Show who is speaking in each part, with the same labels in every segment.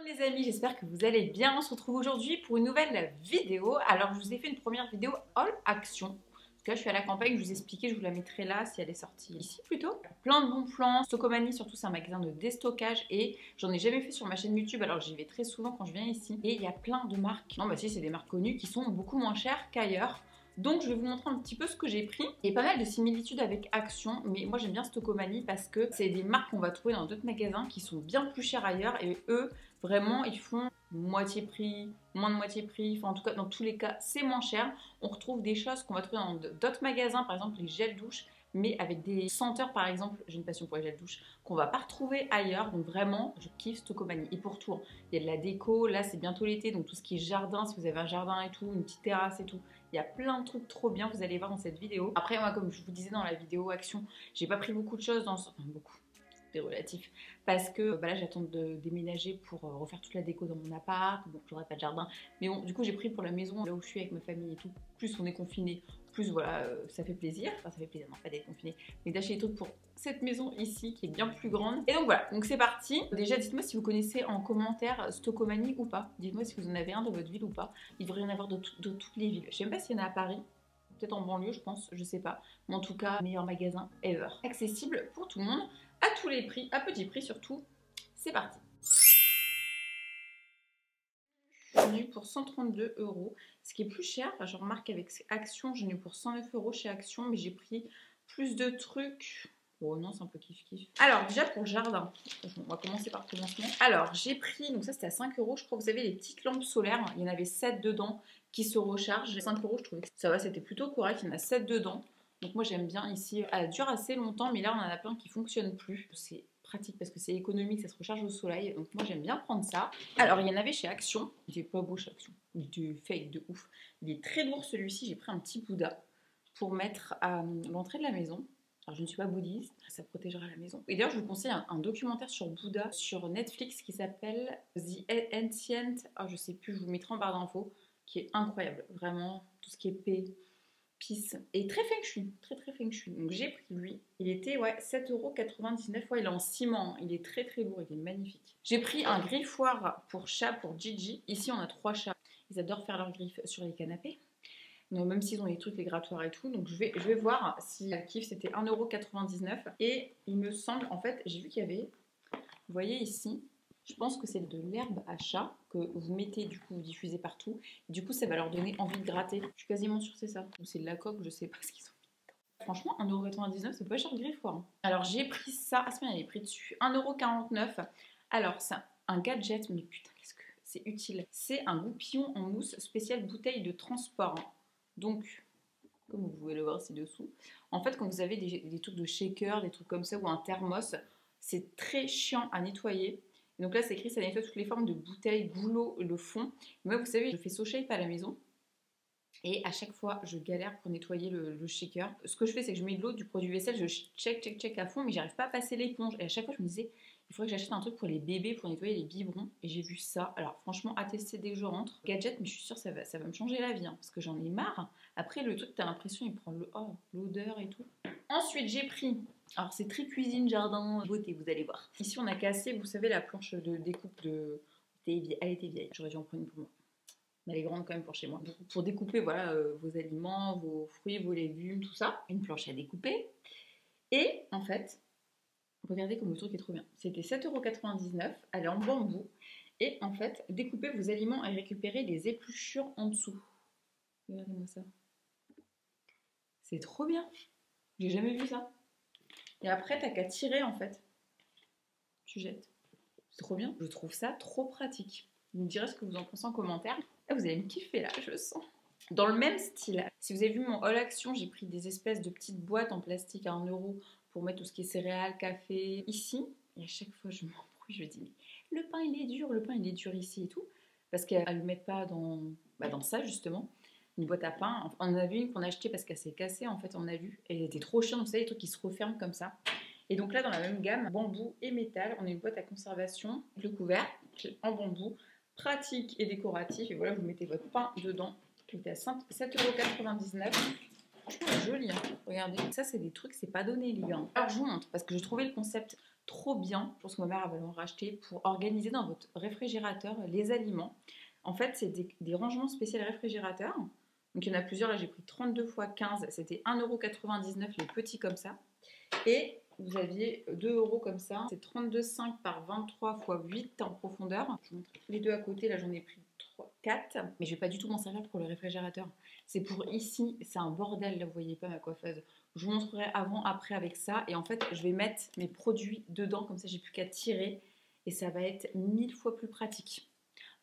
Speaker 1: les amis, j'espère que vous allez bien. On se retrouve aujourd'hui pour une nouvelle vidéo. Alors je vous ai fait une première vidéo all action. Parce que là je suis à la campagne, je vous ai expliqué, je vous la mettrai là si elle est sortie ici plutôt. Plein de bons plans. Stockomanie surtout, c'est un magasin de déstockage et j'en ai jamais fait sur ma chaîne YouTube, alors j'y vais très souvent quand je viens ici. Et il y a plein de marques, non bah si, c'est des marques connues qui sont beaucoup moins chères qu'ailleurs. Donc je vais vous montrer un petit peu ce que j'ai pris. Il y a pas mal de similitudes avec Action, mais moi j'aime bien Stockomanie parce que c'est des marques qu'on va trouver dans d'autres magasins qui sont bien plus chères ailleurs et eux, vraiment, ils font moitié prix, moins de moitié prix, enfin en tout cas dans tous les cas c'est moins cher. On retrouve des choses qu'on va trouver dans d'autres magasins, par exemple les gels douche, mais avec des senteurs par exemple, j'ai une passion pour les gels douche, qu'on va pas retrouver ailleurs. Donc vraiment, je kiffe Stockomanie. Et pour tout, il y a de la déco, là c'est bientôt l'été, donc tout ce qui est jardin, si vous avez un jardin et tout, une petite terrasse et tout, il y a plein de trucs trop bien, vous allez voir dans cette vidéo. Après moi, comme je vous disais dans la vidéo Action, j'ai pas pris beaucoup de choses dans ce... Enfin beaucoup, c'est relatif, parce que bah là j'attends de déménager pour refaire toute la déco dans mon appart. Bon, j'aurai pas de jardin, mais bon, du coup j'ai pris pour la maison là où je suis avec ma famille et tout. Plus on est confiné, plus voilà, ça fait plaisir. Enfin ça fait plaisir, non pas d'être confiné, mais d'acheter des trucs pour cette maison ici qui est bien plus grande. Et donc voilà, donc c'est parti. Déjà dites-moi si vous connaissez en commentaire Stockomanie ou pas. Dites-moi si vous en avez un dans votre ville ou pas. Il devrait y en avoir de toutes les villes. Je sais même pas s'il y en a à Paris. Peut-être en banlieue, je pense, je sais pas. Mais en tout cas, meilleur magasin ever. Accessible pour tout le monde, à tous les prix, à petit prix surtout. C'est parti. J'en ai eu pour 132 €, ce qui est plus cher. Enfin, je remarque avec Action, j'en ai eu pour 109 € chez Action, mais j'ai pris plus de trucs. Oh non, c'est un peu kiff-kiff. Alors, déjà pour le jardin, on va commencer par le commencement. Alors, j'ai pris, donc ça c'était à 5 €, je crois que vous avez les petites lampes solaires. Il y en avait 7 dedans qui se rechargent. 5 €, je trouvais que ça va, c'était plutôt correct. Il y en a 7 dedans. Donc moi j'aime bien ici. Elle dure assez longtemps, mais là on en a plein qui ne fonctionnent plus. C'est pratique parce que c'est économique, ça se recharge au soleil. Donc moi j'aime bien prendre ça. Alors il y en avait chez Action. Il était pas beau chez Action. Il était fake de ouf. Il est très lourd celui-ci. J'ai pris un petit Bouddha pour mettre à l'entrée de la maison. Alors je ne suis pas bouddhiste, ça protégera la maison. Et d'ailleurs je vous conseille un documentaire sur Bouddha sur Netflix qui s'appelle The Ancient, je sais plus, je vous mettrai en barre d'infos, qui est incroyable. Vraiment, tout ce qui est paix, peace, et très feng shui, très feng shui. Donc j'ai pris lui, il était 7,99 €, il est en ciment, il est très lourd, il est magnifique. J'ai pris un griffoir pour chat pour Gigi. Ici on a 3 chats, ils adorent faire leurs griffes sur les canapés. Donc, même s'ils ont les trucs, les grattoirs et tout. Donc je vais voir si elle kiffe. C'était 1,99 €. Et il me semble, en fait, j'ai vu qu'il y avait, vous voyez ici, je pense que c'est de l'herbe à chat que vous mettez, du coup, vous diffusez partout. Du coup, ça va leur donner envie de gratter. Je suis quasiment sûre que c'est ça. Ou c'est de la coque, je sais pas ce qu'ils ont. Franchement, 1,99 €, c'est pas cher le griffoir. Hein. Alors j'ai pris ça. Ah, c'est bien, il est pris dessus. 1,49 €. Alors, c'est un gadget, mais putain, qu'est-ce que c'est utile. C'est un goupillon en mousse spécial bouteille de transport. Donc, comme vous pouvez le voir ci-dessous, en fait, quand vous avez des trucs de shaker, des trucs comme ça, ou un thermos, c'est très chiant à nettoyer. Et donc là, c'est écrit, ça nettoie toutes les formes de bouteilles, goulot, le fond. Et moi, vous savez, je fais SoShape à la maison. Et à chaque fois, je galère pour nettoyer le shaker. Ce que je fais, c'est que je mets de l'eau, du produit vaisselle, je check à fond, mais j'arrive pas à passer l'éponge. Et à chaque fois, je me disais, il faudrait que j'achète un truc pour les bébés, pour nettoyer les biberons. Et j'ai vu ça. Alors franchement, à tester dès que je rentre. Gadget, mais je suis sûre que ça va me changer la vie. Hein, parce que j'en ai marre. Après, le truc, t'as l'impression, il prend l'odeur et tout. Ensuite, j'ai pris... Alors c'est très cuisine, jardin, beauté, vous allez voir. Ici, on a cassé, vous savez, la planche de découpe de... Elle était vieille. J'aurais dû en prendre une pour moi. Mais elle est grande quand même pour chez moi. Pour découper voilà, vos aliments, vos fruits, vos légumes, tout ça. Une planche à découper. Et en fait... Regardez comme le truc est trop bien. C'était 7,99 €, elle est en bambou. Et en fait, découpez vos aliments et récupérez les épluchures en dessous. Regardez-moi ça. C'est trop bien. J'ai jamais vu ça. Et après, t'as qu'à tirer en fait. Tu jettes. C'est trop bien. Je trouve ça trop pratique. Vous me direz ce que vous en pensez en commentaire. Ah, vous allez me kiffer là, je le sens. Dans le même style, si vous avez vu mon haul action, j'ai pris des espèces de petites boîtes en plastique à 1 € pour mettre tout ce qui est céréales, café, ici. Et à chaque fois, je m'embrouille, je dis, mais le pain il est dur ici et tout. Parce qu'elles ne le mettent pas dans ça justement. Une boîte à pain. On en a vu une qu'on a achetée parce qu'elle s'est cassée, en fait, on a vu. Elle était trop chiante, vous savez, les trucs qui se referment comme ça. Et donc là, dans la même gamme, bambou et métal, on a une boîte à conservation, le couvercle en bambou, pratique et décoratif. Et voilà, vous mettez votre pain dedans. Il était à 7,99 €. Franchement, joli, hein. Regardez, ça c'est des trucs, c'est pas donné, les gars. Alors je vous montre, parce que j'ai trouvé le concept trop bien. Je pense que ma mère va en racheter pour organiser dans votre réfrigérateur les aliments. En fait, c'est des rangements spéciaux réfrigérateur. Donc il y en a plusieurs, là j'ai pris 32 x 15, c'était 1,99 € les petits comme ça. Et vous aviez 2 € comme ça, c'est 32,5 par 23 x 8 en profondeur. Je vous montre les deux à côté, là j'en ai pris 3, 4, mais je vais pas du tout m'en servir pour le réfrigérateur. C'est pour ici, c'est un bordel là, vous voyez pas ma coiffeuse. Je vous montrerai avant, après avec ça, et en fait je vais mettre mes produits dedans, comme ça j'ai plus qu'à tirer, et ça va être 1000 fois plus pratique.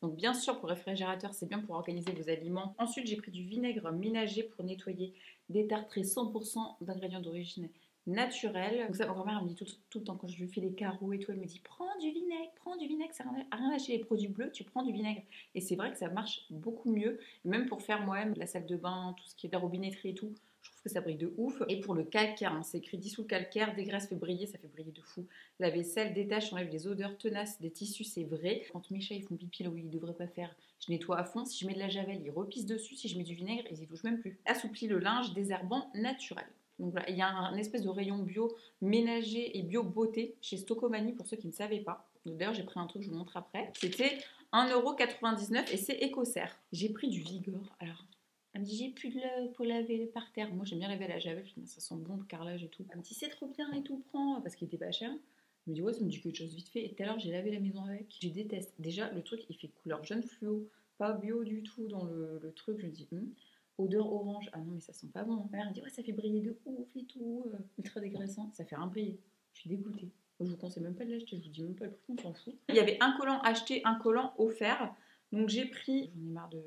Speaker 1: Donc bien sûr pour le réfrigérateur c'est bien pour organiser vos aliments. Ensuite j'ai pris du vinaigre ménager pour nettoyer des tartrés 100% d'ingrédients d'origine naturelle. Donc ça ma grand-mère me dit tout le temps quand je lui fais les carreaux et tout, elle me dit prends du vinaigre, ça n'a rien à acheter les produits bleus, tu prends du vinaigre. Et c'est vrai que ça marche beaucoup mieux, même pour faire moi-même la salle de bain, tout ce qui est de la robinetterie et tout. Je trouve que ça brille de ouf. Et pour le calcaire, hein, c'est écrit dissous le calcaire, dégraisse, fait briller, ça fait briller de fou. La vaisselle détache, enlève les odeurs tenaces des tissus, c'est vrai. Quand mes chats ils font pipi là où ils ne devraient pas faire, je nettoie à fond. Si je mets de la javel, ils repissent dessus. Si je mets du vinaigre, ils y touchent même plus. Assouplit le linge, désherbant naturel. Donc voilà, il y a un espèce de rayon bio ménager et bio beauté chez Stocomanie pour ceux qui ne savaient pas. D'ailleurs, j'ai pris un truc, je vous montre après. C'était 1,99 € et c'est écossaire. J'ai pris du Vigor. Alors, elle me dit j'ai plus de lait pour laver par terre. Moi j'aime bien laver à la javel, je me dis ça sent bon le carrelage et tout. Elle me dit c'est trop bien et tout, prends, parce qu'il était pas cher. Je me dis ouais, ça me dit quelque chose vite fait. Et tout à l'heure j'ai lavé la maison avec. Je déteste. Déjà le truc il fait couleur jaune fluo, pas bio du tout dans le truc. Je me dis odeur orange. Ah non mais ça sent pas bon. Ma mère me dit ouais ça fait briller de ouf et tout, ultra dégraissant. Ça fait rien briller. Je suis dégoûtée. Je vous conseille même pas de l'acheter, je vous dis même pas le prix, on s'en fout. Il y avait un collant acheté, un collant offert. Donc j'ai pris, j'en ai marre de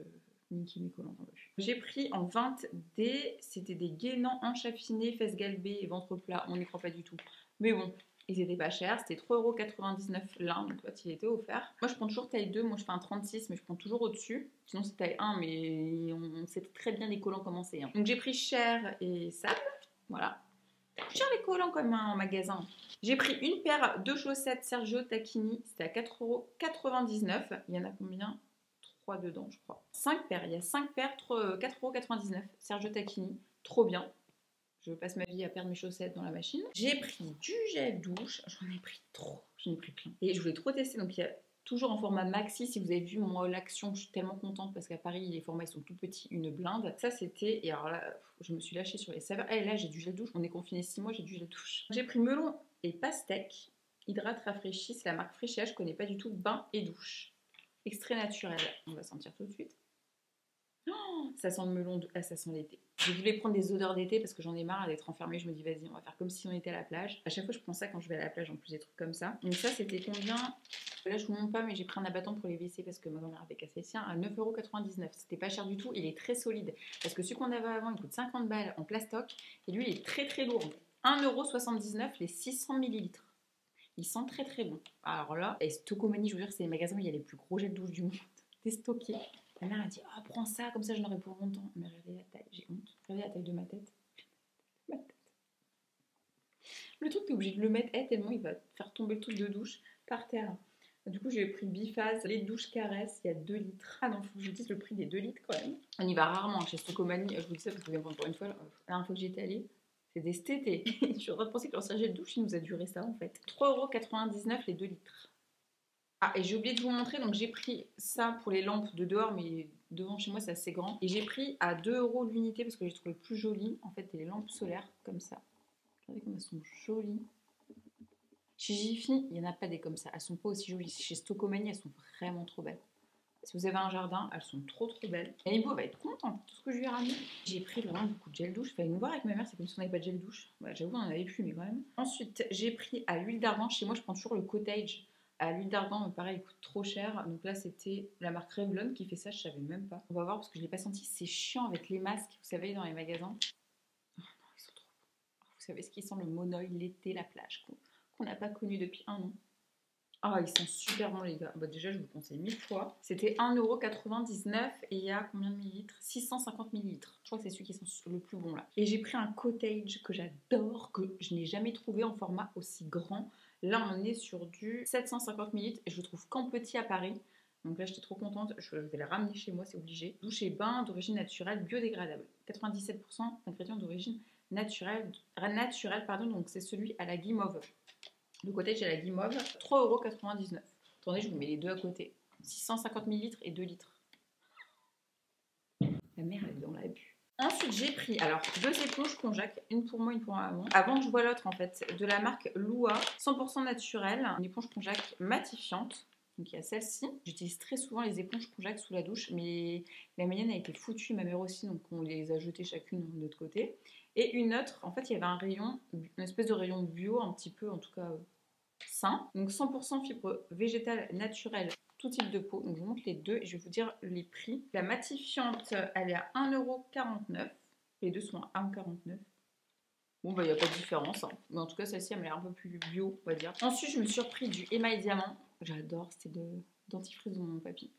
Speaker 1: Niki mes collants. J'ai pris en 20D, c'était des gainants enchaffinés, fesses galbées et ventre plat. On n'y croit pas du tout. Mais bon, ils étaient pas chers, c'était 3,99 € l'un, donc là il était offert. Moi je prends toujours taille 2, moi je fais un 36, mais je prends toujours au-dessus. Sinon c'est taille 1, mais on sait très bien les collants comment c'est. Hein. Donc j'ai pris cher et sale, voilà. Cher les collants comme en magasin. J'ai pris une paire de chaussettes Sergio Tacchini, c'était à 4,99 €. Il y en a combien? Dedans, je crois. 5 paires, il y a 5 paires, 4,99 € Sergio Tacchini, trop bien. Je passe ma vie à perdre mes chaussettes dans la machine. J'ai pris du gel douche, j'en ai pris trop, j'en ai pris plein. Et je voulais trop tester, donc il y a toujours en format maxi. Si vous avez vu mon l'action, je suis tellement contente parce qu'à Paris, les formats ils sont tout petits, une blinde. Ça c'était, et alors là, je me suis lâchée sur les saveurs. Et là, j'ai du gel douche, on est confiné 6 mois, j'ai du gel douche. J'ai pris melon et pastèque, hydrate rafraîchi, c'est la marque Freesia, je connais pas du tout, bain et douche. Extrait naturel, on va sentir tout de suite. Oh, ça sent le melon, ça sent l'été. Je voulais prendre des odeurs d'été parce que j'en ai marre d'être enfermée. Je me dis vas-y, on va faire comme si on était à la plage. À chaque fois je prends ça quand je vais à la plage, en plus des trucs comme ça. Donc ça c'était combien? Là je vous montre pas, mais j'ai pris un abattant pour les WC parce que ma grand-mère avait cassé le sien à 9,99 €. C'était pas cher du tout, il est très solide. Parce que celui qu'on avait avant il coûte 50 balles en plastoc et lui il est très très lourd. 1,79 € les 600 ml. Il sent très très bon. Alors là, et Stocomanie, je vous jure, c'est les magasins où il y a les plus gros jets de douche du monde. Déstocké. Ma mère a dit oh, prends ça, comme ça j'en aurai pour longtemps. Mais regardez la taille, j'ai honte. Regardez la taille de ma tête. Le truc, t'es obligé de le mettre tellement il va faire tomber le truc de douche par terre. Du coup, j'ai pris Biphase, les douches caresses, il y a 2 litres. Ah non, faut que je dise le prix des 2 litres quand même. On y va rarement chez Stocomanie. Je vous dis ça parce que je viens pour une fois. La dernière fois que j'étais allée, c'était cet été. Je suis en train de penser que l'ancien jet de douche, il nous a duré ça en fait. 3,99 € les 2 litres. Ah, et j'ai oublié de vous montrer, donc j'ai pris ça pour les lampes de dehors, mais devant chez moi c'est assez grand. Et j'ai pris à 2 € l'unité parce que j'ai trouvé plus joli. En fait, les lampes solaires comme ça. Regardez comme elles sont jolies. Chez Jiffy, il n'y en a pas des comme ça. Elles sont pas aussi jolies. Chez Stocomanie, elles sont vraiment trop belles. Si vous avez un jardin, elles sont trop trop belles. Et Nibo va être contente de tout ce que je lui ai ramené. J'ai pris vraiment beaucoup de gel douche. Fallait nous voir avec ma mère, c'est comme si on n'avait pas de gel douche. Bah, j'avoue, on en avait plus, mais quand même. Ensuite, j'ai pris à l'huile d'argan. Chez moi, je prends toujours le cottage. À l'huile d'argan, pareil, il coûte trop cher. Donc là, c'était la marque Revlon qui fait ça, je savais même pas. On va voir parce que je ne l'ai pas senti. C'est chiant avec les masques, vous savez, dans les magasins. Oh non, ils sont trop bons. Vous savez ce qui sent le monoeil, l'été, la plage, qu'on n'a pas connu depuis un an. Ah, ils sont super bons, les gars. Bah, déjà, je vous conseille 1000 fois. C'était 1,99 € et il y a combien de millilitres? 650 millilitres. Je crois que c'est celui qui sent le plus bon là. Et j'ai pris un cottage que j'adore, que je n'ai jamais trouvé en format aussi grand. Là, on est sur du 750 millilitres et je le trouve qu'en petit à Paris. Donc là, j'étais trop contente. Je vais le ramener chez moi, c'est obligé. Douche et bain d'origine naturelle, biodégradable. 97% d'ingrédients d'origine naturelle, pardon. Donc c'est celui à la guimauve. Le côté, j'ai la guimauve, 3,99 €. Attendez, je vous mets les deux à côté. 650 ml et 2 litres. La mère, elle est dans l'abus. Ensuite, j'ai pris alors 2 éponges Conjac, une pour moi, une pour maman. Avant que je vois l'autre, en fait, de la marque Lua, 100% naturelle, une éponge Conjac matifiante. Donc il y a celle-ci. J'utilise très souvent les éponges Conjac sous la douche, mais la mienne a été foutue, ma mère aussi, donc on les a jetées chacune de l'autre côté. Et une autre, en fait, il y avait un rayon, une espèce de rayon bio, un petit peu, en tout cas, sain. Donc 100% fibres végétales naturelles, tout type de peau. Donc je vous montre les deux et je vais vous dire les prix. La matifiante, elle est à 1,49 €. Les deux sont à 1,49 €. Bon, bah, il n'y a pas de différence. Hein. Mais en tout cas, celle-ci, elle m'a l'air un peu plus bio, on va dire. Ensuite, je me suis repris du émail diamant. J'adore, c'était de dentifrice de mon papy.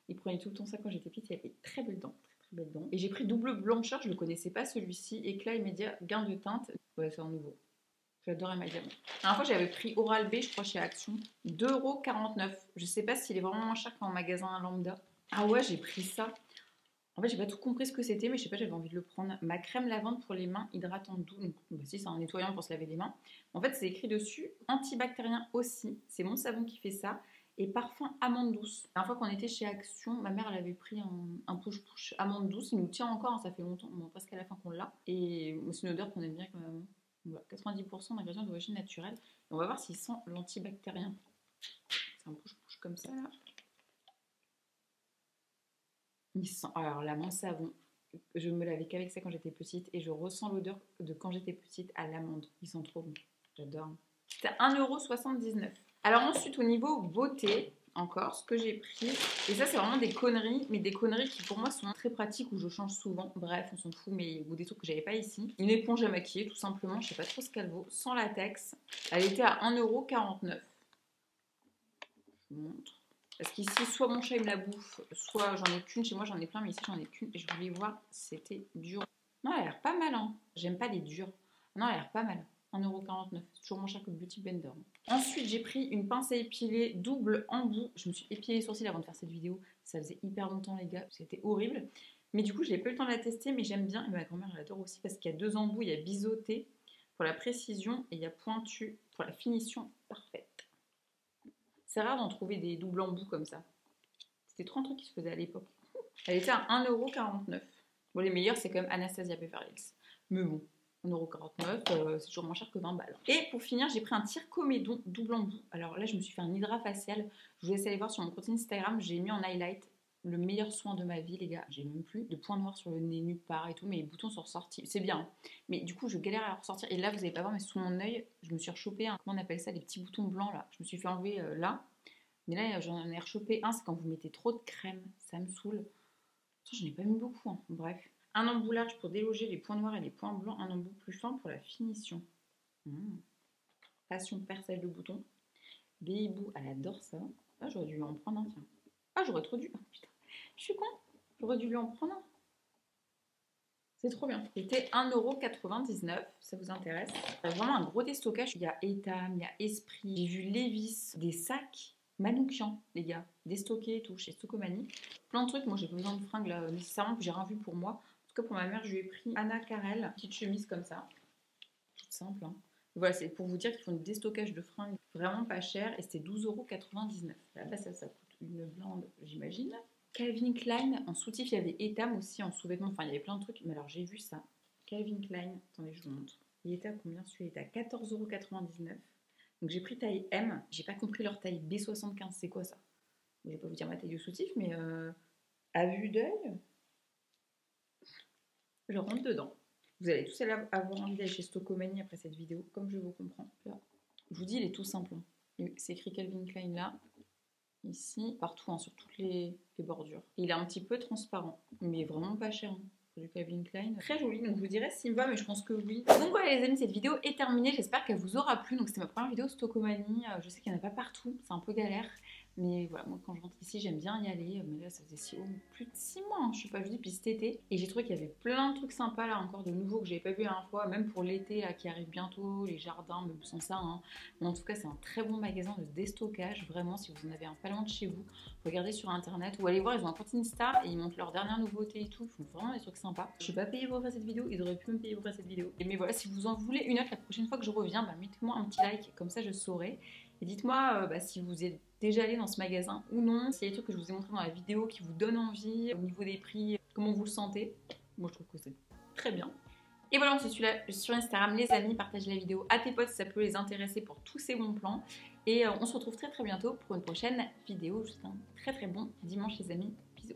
Speaker 1: Il prenait tout le temps ça quand j'étais petite. Il avait très belles dents, très belles dents. Et j'ai pris double blancheur, je ne le connaissais pas celui-ci. Éclat immédiat, gain de teinte. Ouais, c'est un nouveau. J'adore émail diamant. La dernière fois, j'avais pris Oral-B, je crois, chez Action. 2,49 €. Je sais pas s'il est vraiment moins cher qu'en magasin lambda. Ah ouais, j'ai pris ça. En fait, j'ai pas tout compris ce que c'était, mais je sais pas, j'avais envie de le prendre. Ma crème lavande pour les mains hydratante doux. Donc, bah, si, c'est un nettoyant pour se laver les mains. En fait, c'est écrit dessus antibactérien aussi. C'est mon savon qui fait ça. Et parfum amande douce. La dernière fois qu'on était chez Action, ma mère, elle avait pris un push-push amande douce. Il nous tient encore, hein, ça fait longtemps, bon, presque à la fin qu'on l'a. Et c'est une odeur qu'on aime bien quand même. Voilà, 90% d'ingrédients d'origine naturelle. Et on va voir s'il sent l'antibactérien. C'est un push-push comme ça, là. Il sent... Alors, la menthe savon, je me lavais qu'avec ça quand j'étais petite. Et je ressens l'odeur de quand j'étais petite à l'amande. Ils sont trop bons. J'adore. C'était 1,79 €. Alors ensuite, au niveau beauté, encore, ce que j'ai pris, et ça c'est vraiment des conneries, mais des conneries qui pour moi sont très pratiques, où je change souvent, bref, on s'en fout, mais ou des trucs que j'avais pas ici. Une éponge à maquiller, tout simplement, je sais pas trop ce qu'elle vaut, sans latex. Elle était à 1,49 €. Je vous montre. Parce qu'ici, soit mon chat il me la bouffe, soit j'en ai qu'une, chez moi j'en ai plein, mais ici j'en ai qu'une, et je voulais voir si c'était dur. Non, elle a l'air pas mal, hein. J'aime pas les durs. Non, elle a l'air pas mal. 1,49 €. C'est toujours moins cher que Beauty Blender. Ensuite, j'ai pris une pince à épiler double embout. Je me suis épilé les sourcils avant de faire cette vidéo. Ça faisait hyper longtemps, les gars. C'était horrible. Mais du coup, je n'ai pas eu le temps de la tester, mais j'aime bien. Et ma grand-mère, elle adore aussi parce qu'il y a 2 embouts. Il y a biseauté pour la précision et il y a pointu pour la finition parfaite. C'est rare d'en trouver des doubles embouts comme ça. C'était trop un truc qui se faisait à l'époque. Elle était à 1,49 €. Bon, les meilleurs, c'est quand même Anastasia Beverly Hills. Mais bon. 1,49 €, c'est toujours moins cher que 20 balles. Et pour finir, j'ai pris un Tir-Comédon double embout. Alors là, je me suis fait un hydra facial. Je vous laisse aller voir sur mon compte Instagram. J'ai mis en highlight le meilleur soin de ma vie, les gars. J'ai même plus de points noirs sur le nez, nulle part et tout. Mes boutons sont ressortis. C'est bien. Hein. Mais du coup, je galère à ressortir. Et là, vous n'allez pas voir, mais sous mon œil, je me suis rechopé un. Comment on appelle ça? Les petits boutons blancs là. Je me suis fait enlever là. Mais là, j'en ai rechopé un. C'est quand vous mettez trop de crème. Ça me saoule. Je n'ai pas mis beaucoup. Hein. Bref. Un embout large pour déloger les points noirs et les points blancs. Un embout plus fin pour la finition. Passion perçage de boutons. Béibou, elle adore ça. Ah, j'aurais dû lui en prendre un, tiens. Ah, j'aurais trop dû. Oh, putain, je suis con. J'aurais dû lui en prendre un. C'est trop bien. C'était 1,99 €. Ça vous intéresse? C'est vraiment un gros déstockage. Il y a Etam, il y a Esprit. J'ai vu Levis, des sacs Manoukian, les gars. Déstockés et tout, chez Stocomanie. Plein de trucs. Moi, j'ai pas besoin de fringues là, nécessairement. J'ai rien vu pour moi. Pour ma mère, je lui ai pris Anna Carrel, petite chemise comme ça, toute simple. Hein. Voilà, c'est pour vous dire qu'ils font du déstockage de fringues vraiment pas cher et c'était 12,99 €. Là, ça coûte une blinde, j'imagine. Calvin Klein, en soutif, il y avait Etam aussi en sous-vêtements. Enfin, il y avait plein de trucs, mais alors j'ai vu ça. Calvin Klein, attendez, je vous montre. Il était à combien celui-là? Il était à 14,99 €. Donc j'ai pris taille M. J'ai pas compris leur taille B75, c'est quoi ça? Je vais pas vous dire ma taille de soutif, mais à vue d'œil. Je rentre dedans. Vous allez tous avoir envie d'aller chez Stocomanie après cette vidéo, comme je vous comprends. Là, je vous dis, il est tout simple. C'est écrit Calvin Klein là, ici, partout, hein, sur toutes les bordures. Et il est un petit peu transparent, mais vraiment pas cher. Hein, pour du Calvin Klein. Très joli, donc je vous dirai s'il me va, mais je pense que oui. Donc voilà les amis, cette vidéo est terminée. J'espère qu'elle vous aura plu. Donc c'était ma première vidéo Stocomanie. Je sais qu'il n'y en a pas partout, c'est un peu galère. Mais voilà, moi quand je rentre ici, j'aime bien y aller. Mais là, ça faisait plus de 6 mois, hein. Je suis pas venue depuis cet été. Et j'ai trouvé qu'il y avait plein de trucs sympas là, encore de nouveaux que j'avais pas vu la dernière fois. Même pour l'été là, qui arrive bientôt, les jardins, même sans ça. Hein. Mais en tout cas, c'est un très bon magasin de déstockage. Vraiment, si vous en avez un pas loin de chez vous, regardez sur internet ou allez voir, ils ont un compte Insta et ils montrent leurs dernières nouveautés et tout. Ils font vraiment des trucs sympas. Je suis pas payée pour faire cette vidéo, ils auraient pu me payer pour faire cette vidéo. Mais voilà, si vous en voulez une autre la prochaine fois que je reviens, bah, mettez-moi un petit like, comme ça je saurai. Et dites-moi si vous êtes déjà allé dans ce magasin ou non, s'il y a des trucs que je vous ai montré dans la vidéo qui vous donnent envie, au niveau des prix, comment vous le sentez. Moi je trouve que c'est très bien. Et voilà, on se suit là sur Instagram, les amis, partage la vidéo à tes potes si ça peut les intéresser pour tous ces bons plans. Et on se retrouve très bientôt pour une prochaine vidéo. Juste un très bon dimanche les amis. Bisous.